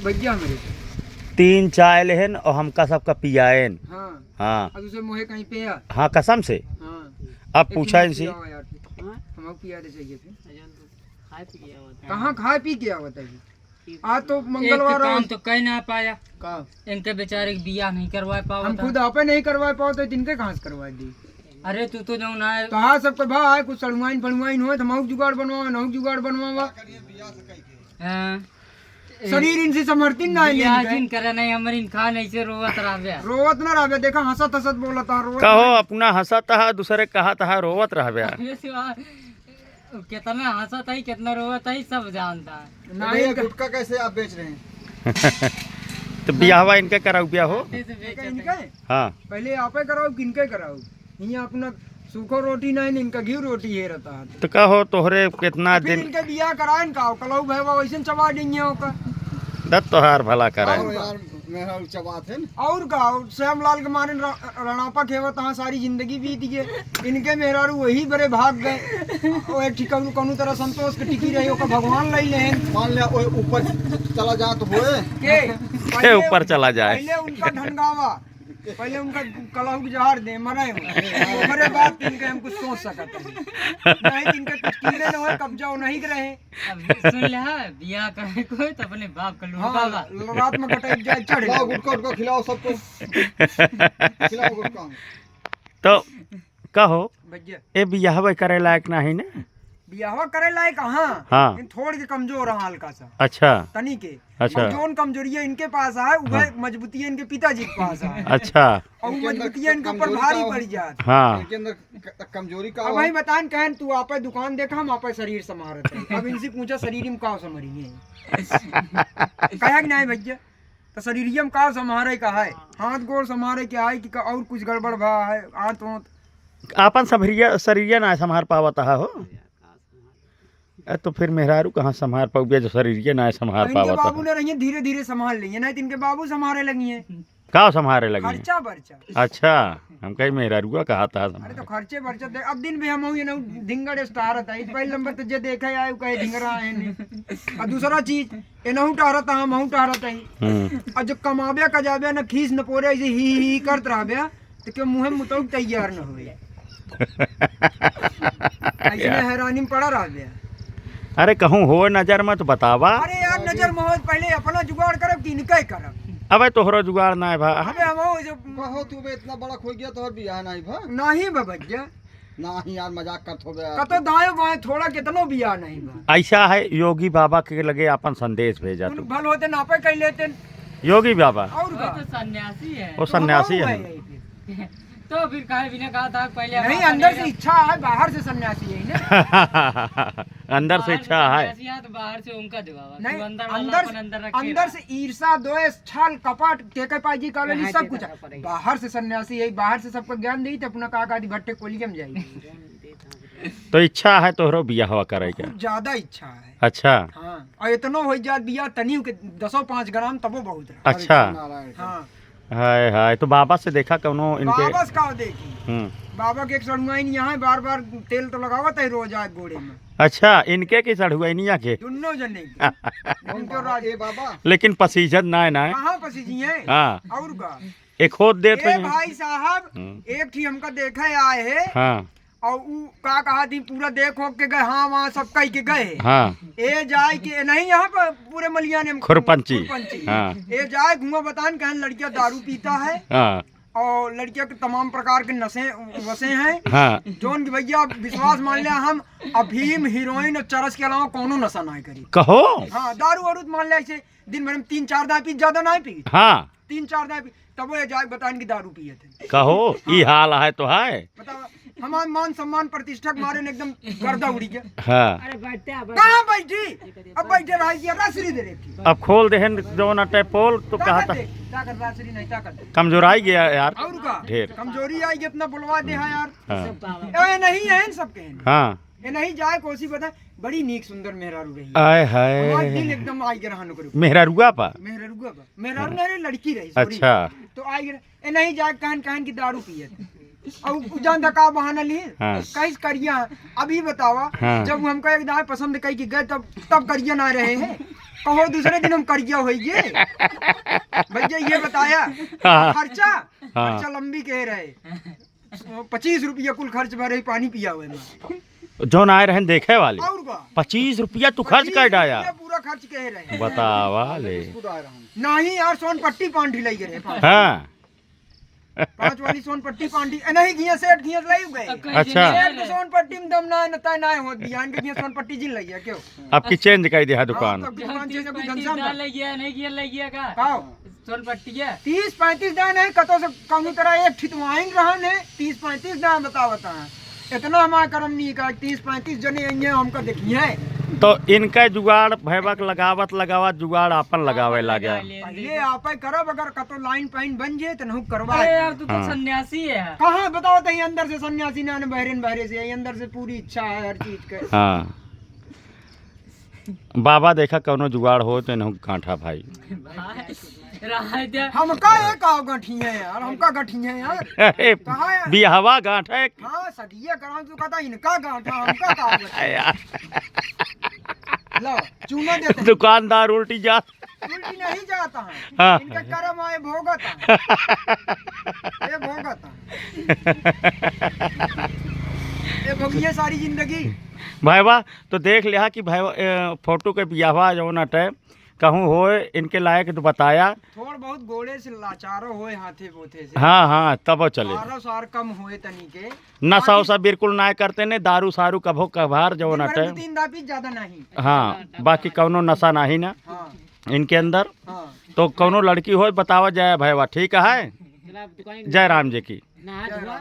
भैया मेरे 3 चाय लेहन और हमका सबका पियाएन। हाँ हाँ अब उसे मोहे कहीं पे आ हाँ कसम से। हाँ अब पूछा इनसे हम पिया दे चाहिए थे कहाँ खाए पी के आवत है आज तो मंगलवार काम तो कह ना पाया का इनके बेचारे के बियाह नहीं करवा पावा हम खुद आपे नहीं करवा पाओ तो इनके कहाँ से करवा दी अरे तू तो जो ना है तो हाँ सबके भाई कुछ सड़ुआइन फड़ुआइन हो तो हम जुगाड़ बनवा नहुक जुगाड़ बनवा हाँ, शरीर इनसे समर्थित ना बियाह है जिन करे नहीं हमर इन खा नहीं से रोवत रहबे रोवत ना रहे देखा हंसत हंसत बोलता रोवत कहो अपना हंसत है दूसरे कहत है रोवत रहबे। कितना हंसत है कितना रोवत है सब जानता है नहीं गुटखा कैसे आप बेच रहे हैं? तो बियाहवा इनके कराऊ बिया हो। कैसे बेचत है? इनके हाँ पहले आपे कराओ किनके कराओ यहाँ अपना सूखो रोटी नहीं इनका घी रोटी है रहता है तो कहो तोहरे कितना फिर दिन इनके बियाह कराए का कलऊ भैया वैसे चबा देंगे ओका दत्त तोहार भला करे। और यार मेरा चबात है ना। और का श्यामलाल के मारे रणापा खेवा तहाँ सारी जिंदगी बीत गई इनके मेहरारू वही बड़े भाग गए और एक ठिकानू कौनो तरह संतोष के टिकी रही ओका भगवान लई लेन मान लिया ओए ऊपर चला जा तो होए के ऊपर चला जाए। पहले उनका ढनगावा पहले उनका कलहू जहर दे मरे मरे बाद इनके हम कुछ सोच सकते हैं नहीं इनके कुछ कीड़े न होए कब्जा हो नहीं रहे अब सुन ले बियाह करे कोई तो अपने बाप का लूटा हाँ रात में कटाई जाए चढ़ खिलाओ गुटखा उटखा खिलाओ सबको खिलाओ गुटखा। तो कहो भैया ए बियाहवा करे लायक नहीं ना। बियाह करे लायक हाँ हाँ। लेकिन थोड़ी सी कमजोर है हल्का सा अच्छा तनी के अच्छा। जोन कमजोरी है इनके पास है वह मजबूती है इनके पिताजी के पास है अच्छा और वो मजबूती है इनके ऊपर भारी पड़ जात हाँ इनके अंदर कमजोरी का अब भाई बतान कहन तू आपे दुकान देखा हम आपे शरीर संभारत है अब इनसे पूछा शरीर में का संभरिए कहा कि नहीं भैया तो शरीर में का संभारे का है हाथ गोड़ संभारे क्या है कि और कुछ गड़बड़ भा है हाथ वोत आपन शरीरिया ना संभार पावता हो। तो फिर मेहरारू कहाँ संभार पाऊगे जो शरीरिया ना संभार इनके पावता बाबू ने रही धीरे धीरे संभाल लेंगे नहीं तो इनके बाबू संभारे लगी है का संभारे लगी। खर्चा बर्चा अच्छा हम कहीं मेहरारुआ कहा था अरे तो खर्चे बर्चे दे अब दिन भी हम हो ये ना धिंगड़ स्टार था इस पहले नंबर तो जे देखा आए कहे धिंगड़ा है ने और दूसरा चीज ये नहु टारत हम हूं टारत है और जो कमाबे का जाबे ना खीस न पोरे ऐसे ही करत रहबे तो के मुंह में मुतौ तैयार न होए ऐसे हैरानी में पड़ा रहबे। अरे कहूँ हो नजर मत बतावा। अरे यार नजर मोहत पहले अपना जुगाड़ करब कि इनके करब अबे तोहरो जुगाड़ ना है भा। अबे हम हो जो कहो तू बे इतना बड़ा खो गया तो और बियाह नहीं भा नहीं भैया नहीं यार मजाक करत हो बे यार। कतो दाएं बाएं थोड़ा कितनो बिया नहीं बा ऐसा है योगी बाबा के लगे अपन संदेश भेजा तू। भल होते नापे कह लेते योगी बाबा और वो का तो सन्यासी है वो सन्यासी है। तो फिर कहे बिना कहा था पहले नहीं अंदर से इच्छा है बाहर से सन्यासी है ना अंदर से इच्छा है। तो बाहर से उनका दिवावा नहीं तू अंदर वाला अपन अंदर रखे अंदर से ईर्षा द्वेष छल कपट टेके पाजी काले सब कुछ है। बाहर से सन्यासी है बाहर से सबको ज्ञान दी तो अपना काका दी भट्टे कोलियम जाएगी तो इच्छा है तोहरो बियाह करे के। ज्यादा इच्छा है अच्छा हाँ और इतनो हो जात बिया तनियो के 10-5 ग्राम तबो बहुत रहा अच्छा नारायण का। हाँ हाय हाय तो बाबा से देखा कौनो इनके। बाबा का देखी बाबा के एक सड़ुआइन यहाँ बार बार तेल तो लगावत है रोज आज घोड़े में अच्छा इनके की चढ़ुआइनिया के दोनों जने उनके राज ए बाबा लेकिन पसीजत ना है ना। कहाँ पसीजी है हाँ और का एक खोद देते ए हैं। भाई साहब एक थी हमका देखा आए है हाँ और ऊ का कहा थी पूरा देख हो के गए हाँ वहाँ सब कह के गए हाँ ए जाए के नहीं यहाँ पर पूरे मलियाने में खुरपंची। हाँ ए जाए घुमा बतान कहन लड़कियां दारू पीता है हाँ और लड़कियों के तमाम प्रकार के नशे वसे हैं हाँ जोन की भैया विश्वास मान लिया हम अफीम हीरोइन और चरस के अलावा कोनो नशा नहीं करी। कहो हाँ दारू वारू तो मान लिया ऐसे दिन भर में 3-4 दाई पी ज्यादा नहीं पी हाँ 3-4 दाई पी तब वो जाए बतान की दारू पिए थे। कहो ई हाल है तो है। बताओ हमारे मान सम्मान प्रतिष्ठा के मारे ने एकदम गर्दा उड़ी गया। हाँ अरे बैठते कहाँ बैठी अब बैठे रह गया रासरी दे रही थी अब खोल देहन जो न टेपोल तो कहा था ताकत रासरी नहीं ताकत कमजोराई गया यार और का ढेर। कमजोरी आई इतना बुलवा दे है यार हाँ ए नहीं है सबके हैं हाँ ये नहीं जाए कोसी बता बड़ी नीक सुंदर मेहरारू रही आय हमारा दिल हाय एकदम आई के रहन करो मेहरारुआ पा। मेहरारू नहीं लड़की रही सॉरी। अच्छा तो आई ए नहीं जाए कहन कहन की दारू पिए और जान धका बहाना लिए हाँ। कैस करिया अभी बतावा हाँ। जब हमको एक दाए पसंद कई की गए तब करिया ना रहे हैं कहो दूसरे दिन हम करिया होइए भैया ये बताया हाँ। खर्चा हाँ। खर्चा लंबी कह रहे 25 रुपया कुल खर्च भरे पानी पिया हुए में जो आए रहन देखे वाले और का 25 रुपया तू खर्च कर डाया पूरा खर्च कह रहे बतावा ले। नहीं यार सोन पट्टी पान ढिलाई करे हाँ 5 वाली सोन पट्टी पान ढी नहीं घिया सेठ घिया लाई गए अच्छा। सेठ तो सोन पट्टी में दम ना नता ना हो दिया इनके घिया सोन पट्टी जिन लइया क्यों अब की चेंज कर दिया दुकान। हाँ, तो दुकान चेंज अभी 35 घनश्याम डाल गया नहीं किया लग गया का काओ सोन पट्टी है 30-35 दान है कतो से कौन तरह एक ठितवाइन रहन है 30-35 दान बता इतना हमारा कर्म नहीं का 30-35 जने आइए हमको देखिए तो इनका जुगाड़ भैबक लगावत जुगाड़ आपन लगावे लगे। पहले आप करब अगर कतो लाइन पाइन बन जाए तो नहीं करवा अरे यार तू तो हाँ। सन्यासी है कहाँ बताओ तो अंदर से सन्यासी ना बहरे से अंदर से पूरी इच्छा है हर चीज के हाँ बाबा देखा कौनो जुगाड़ हो तो इन्हों कांठा भाई। रहा दे हमका एक आओ गठिए यार हमका गठिए यार अरे कहाँ है बिहवा गांठ है हाँ सदिया करा तू कहता इनका गांठा हमका का गठिया। यार लो चूना देते हैं। दुकानदार उल्टी जा। उल्टी नहीं जाता है हाँ। इनका कर्म आए भोगता ये भोगता ये भोगिए सारी जिंदगी भाईवा तो देख लिया कि भाई फोटो के बियाहवा जो न टाइम कहूँ हो इनके लायक तो बताया थोड़ बहुत गोले से लाचारो होए हाथे बोथे से हाँ हाँ तब वो चले सारा सार कम होए तनी के नशा वशा बिल्कुल ना करते ने दारू सारू कभो कभार जो न दिन भर में टाइम 3 दापी ज्यादा नहीं हाँ बाकी कौनो नशा नहीं ना हाँ इनके अंदर। हाँ तो कौनो लड़की हो बतावा जाए भाईवा ठीक है। जय राम जी की। नहा धोआ